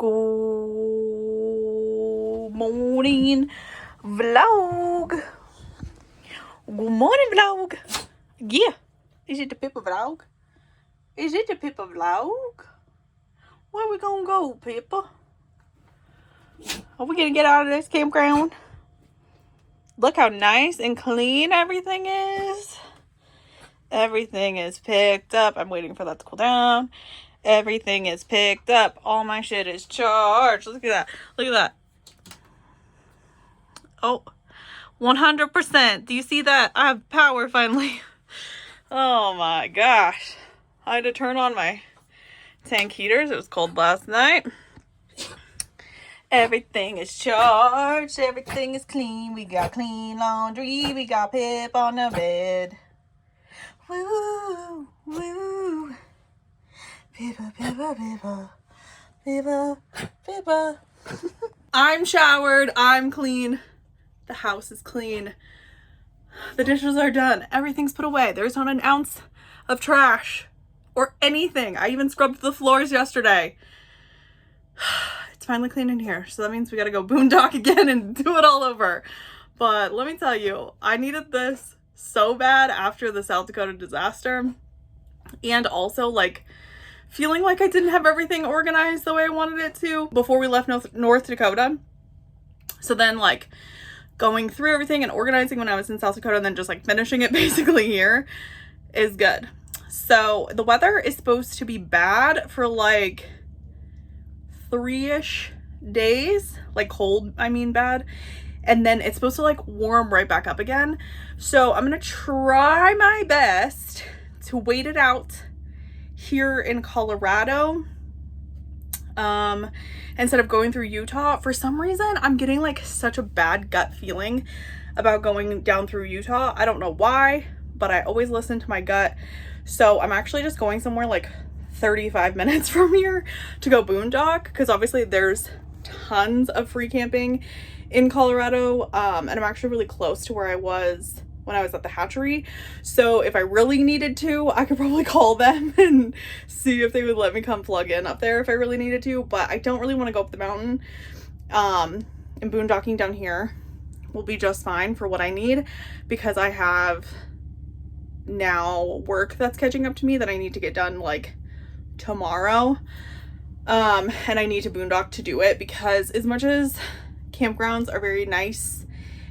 Good morning, vlog. Good morning, vlog. Yeah. Is it the Pippa vlog? Is it the Pippa vlog? Where we gonna go, Pippa? Are we gonna get out of this campground? Look how nice and clean everything is. Everything is picked up. I'm waiting for that to cool down. Everything is picked up. All my shit is charged. Look at that. Look at that. Oh, 100%. Do you see that? I have power finally. Oh my gosh. I had to turn on my tank heaters. It was cold last night. Everything is charged. Everything is clean. We got clean laundry. We got Pip on the bed. Woo, woo. Pippa, Pippa, Pippa, Pippa, Pippa. I'm showered. I'm clean. The house is clean. The dishes are done. Everything's put away. There's not an ounce of trash or anything. I even scrubbed the floors yesterday. It's finally clean in here. So that means we gotta go boondock again and do it all over. But let me tell you, I needed this so bad after the South Dakota disaster. And also like feeling like I didn't have everything organized the way I wanted it to before we left North Dakota. So then like going through everything and organizing when I was in South Dakota and then just like finishing it basically here is good. So the weather is supposed to be bad for like 3-ish days, like cold, I mean bad. And then it's supposed to like warm right back up again. So I'm gonna try my best to wait it out here in Colorado instead of going through Utah. For some reason I'm getting like such a bad gut feeling about going down through Utah. I don't know why, but I always listen to my gut. So I'm actually just going somewhere like 35 minutes from here to go boondock, because obviously there's tons of free camping in Colorado, and I'm actually really close to where I was when I was at the hatchery. So if I really needed to, I could probably call them and see if they would let me come plug in up there if I really needed to. But I don't really want to go up the mountain. And boondocking down here will be just fine for what I need, because I have now work that's catching up to me that I need to get done like tomorrow. And I need to boondock to do it, because as much as campgrounds are very nice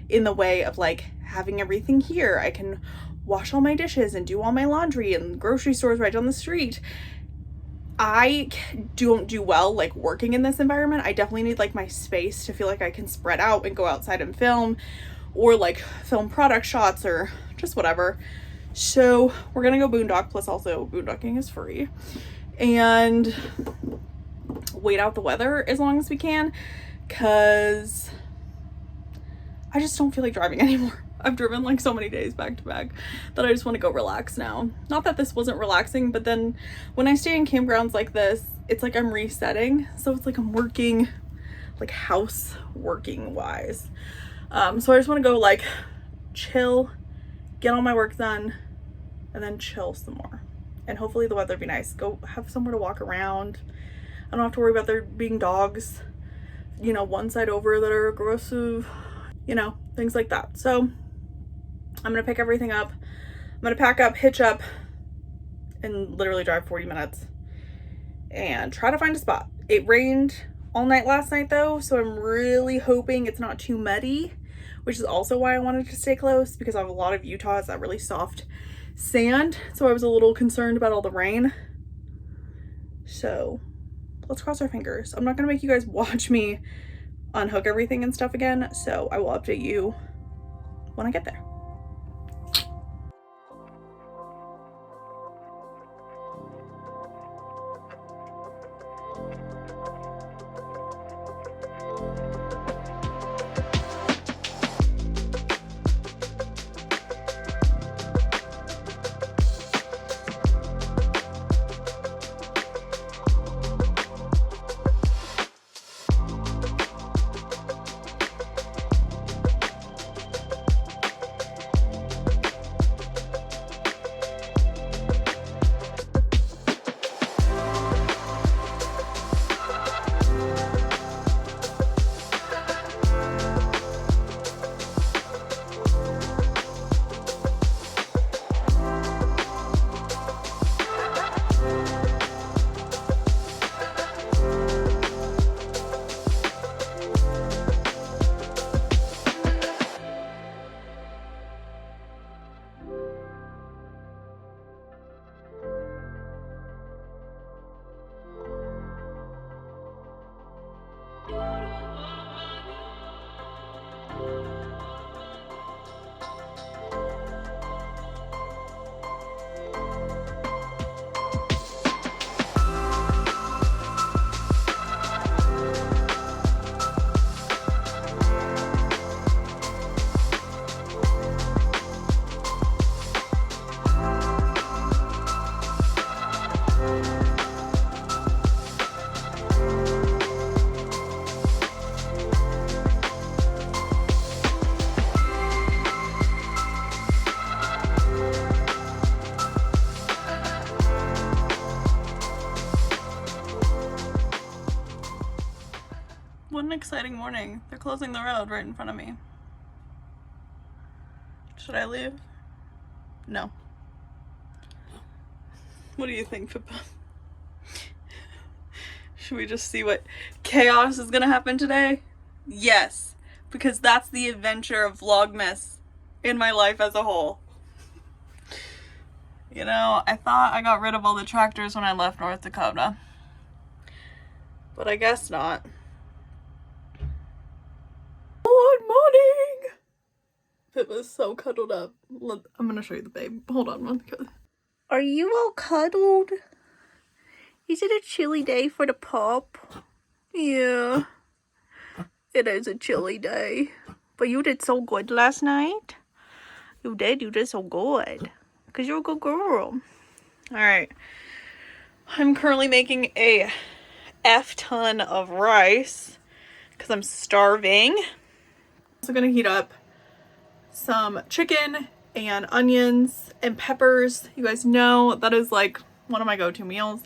in the way of like having everything here, I can wash all my dishes and do all my laundry, and grocery stores right down the street, I don't do well like working in this environment. I definitely need like my space to feel like I can spread out and go outside and film, or like film product shots or just whatever. So we're gonna go boondock, plus also boondocking is free, and wait out the weather as long as we can, because I just don't feel like driving anymore. I've driven like so many days back to back that I just want to go relax now. Not that this wasn't relaxing, but then when I stay in campgrounds like this, it's like I'm resetting. So it's like I'm working, like house working wise. So I just want to go like chill, get all my work done, and then chill some more. And hopefully the weather be nice. Go have somewhere to walk around. I don't have to worry about there being dogs, you know, one side over that are aggressive, you know, things like that. So I'm gonna pick everything up. I'm gonna pack up, hitch up, and literally drive 40 minutes and try to find a spot. It rained all night last night though, so I'm really hoping it's not too muddy, which is also why I wanted to stay close, because I have a lot of Utah is that really soft sand. So I was a little concerned about all the rain. So let's cross our fingers. I'm not gonna make you guys watch me unhook everything and stuff again, so I will update you when I get there. What an exciting morning. They're closing the road right in front of me. Should I leave? No. What do you think, Pippa? Should we just see what chaos is gonna happen today? Yes, because that's the adventure of Vlogmas in my life as a whole. You know, I thought I got rid of all the tractors when I left North Dakota, but I guess not. Good morning! Pippa's so cuddled up. I'm gonna show you the babe. Hold on. Are you all cuddled? Is it a chilly day for the pup? Yeah. It is a chilly day. But you did so good last night. You did so good. Because you're a good girl. Alright. I'm currently making a F-ton of rice. Because I'm starving. Also gonna heat up some chicken and onions and peppers. You guys know that is like one of my go-to meals.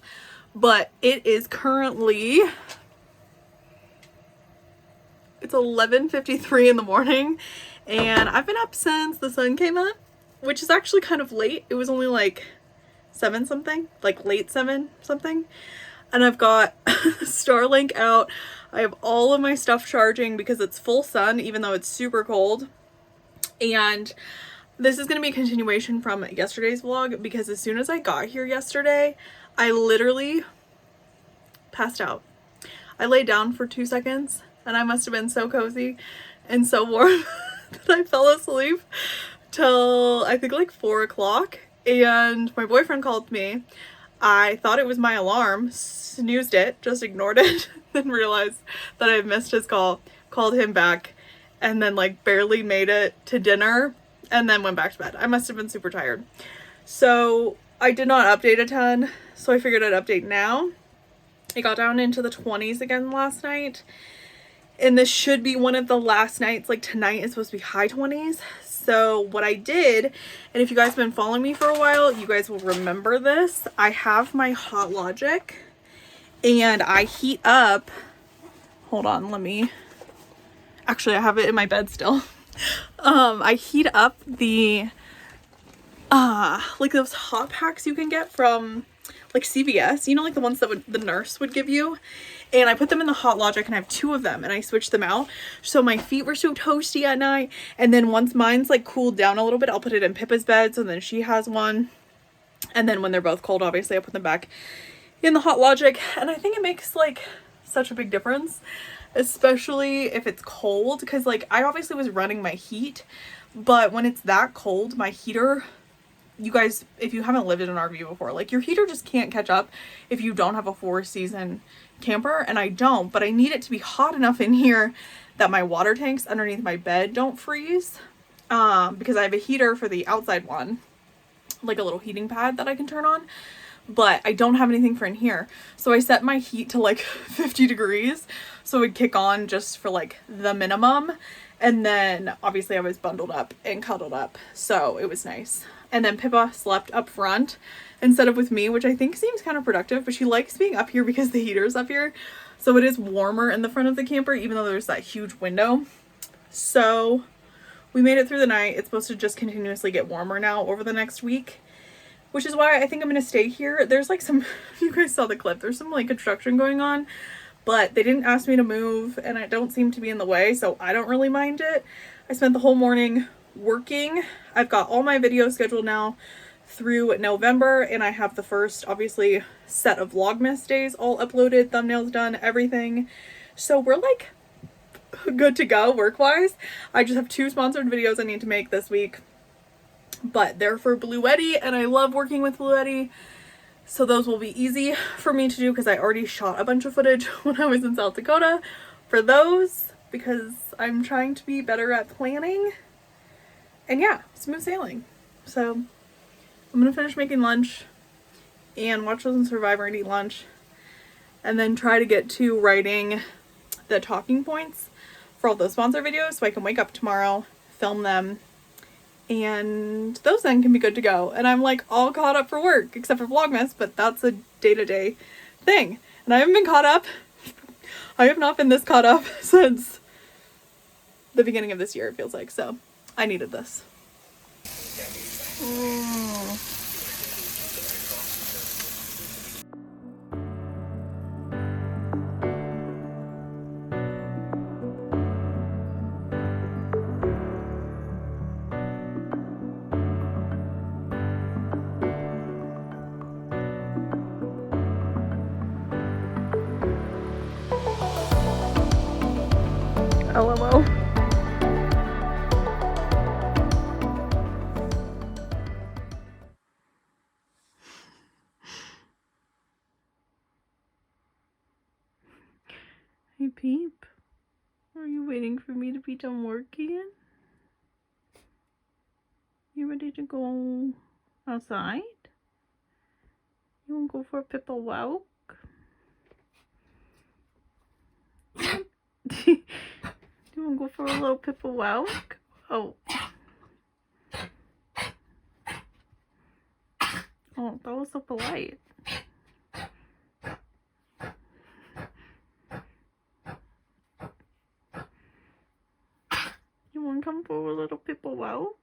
But it is currently, it's 11:53 in the morning and I've been up since the sun came up, which is actually kind of late. It was only like 7 something, like late 7 something. And I've got Starlink out. I have all of my stuff charging because it's full sun, even though it's super cold. And this is going to be a continuation from yesterday's vlog because as soon as I got here yesterday, I literally passed out. I laid down for 2 seconds and I must have been so cozy and so warm that I fell asleep till I think like 4 o'clock, and my boyfriend called me. I thought it was my alarm, snoozed it, just ignored it, then realized that I had missed his call, called him back, and then like barely made it to dinner and then went back to bed. I must have been super tired. So I did not update a ton, so I figured I'd update now. It got down into the 20s again last night, and this should be one of the last nights. Like tonight is supposed to be high 20s. So what I did, and if you guys have been following me for a while, you guys will remember this. I have my Hot Logic and I heat up, hold on, let me, actually I have it in my bed still. I heat up the like those hot packs you can get from like CVS, you know, like the ones that the nurse would give you, and I put them in the Hot Logic and I have 2 of them and I switched them out. So my feet were so toasty at night, and then once mine's like cooled down a little bit, I'll put it in Pippa's bed so then she has one, and then when they're both cold, obviously I put them back in the Hot Logic, and I think it makes like such a big difference, especially if it's cold, because like I obviously was running my heat, but when it's that cold, my heater, you guys, if you haven't lived in an RV before, like your heater just can't catch up if you don't have a 4-season camper, and I don't, but I need it to be hot enough in here that my water tanks underneath my bed don't freeze, because I have a heater for the outside one, like a little heating pad that I can turn on, but I don't have anything for in here. So I set my heat to like 50 degrees so it would kick on just for like the minimum, and then obviously I was bundled up and cuddled up, so it was nice. And then Pippa slept up front instead of with me, which I think seems kind of productive, but she likes being up here because the heater's up here. So it is warmer in the front of the camper, even though there's that huge window. So we made it through the night. It's supposed to just continuously get warmer now over the next week, which is why I think I'm going to stay here. There's like some, you guys saw the clip, there's some like construction going on, but they didn't ask me to move and I don't seem to be in the way, so I don't really mind it. I spent the whole morning working. I've got all my videos scheduled now through November, and I have the first obviously set of Vlogmas days all uploaded, thumbnails done, everything. So we're like good to go work-wise. I just have 2 sponsored videos I need to make this week, but they're for Bluetti, and I love working with Bluetti, so those will be easy for me to do because I already shot a bunch of footage when I was in South Dakota for those, because I'm trying to be better at planning. And yeah, smooth sailing. So I'm gonna finish making lunch and watch Chosen Survivor and eat lunch, and then try to get to writing the talking points for all those sponsor videos so I can wake up tomorrow, film them, and those then can be good to go. And I'm like all caught up for work except for Vlogmas, but that's a day-to-day thing. And I haven't been caught up. I have not been this caught up since the beginning of this year, it feels like. So I needed this. LOL. Hey Peep, are you waiting for me to be done working? You ready to go outside? You wanna go for a pipple walk? You wanna go for a little pipple walk? Oh. Oh, that was so polite. You wanna come for a little pipple walk?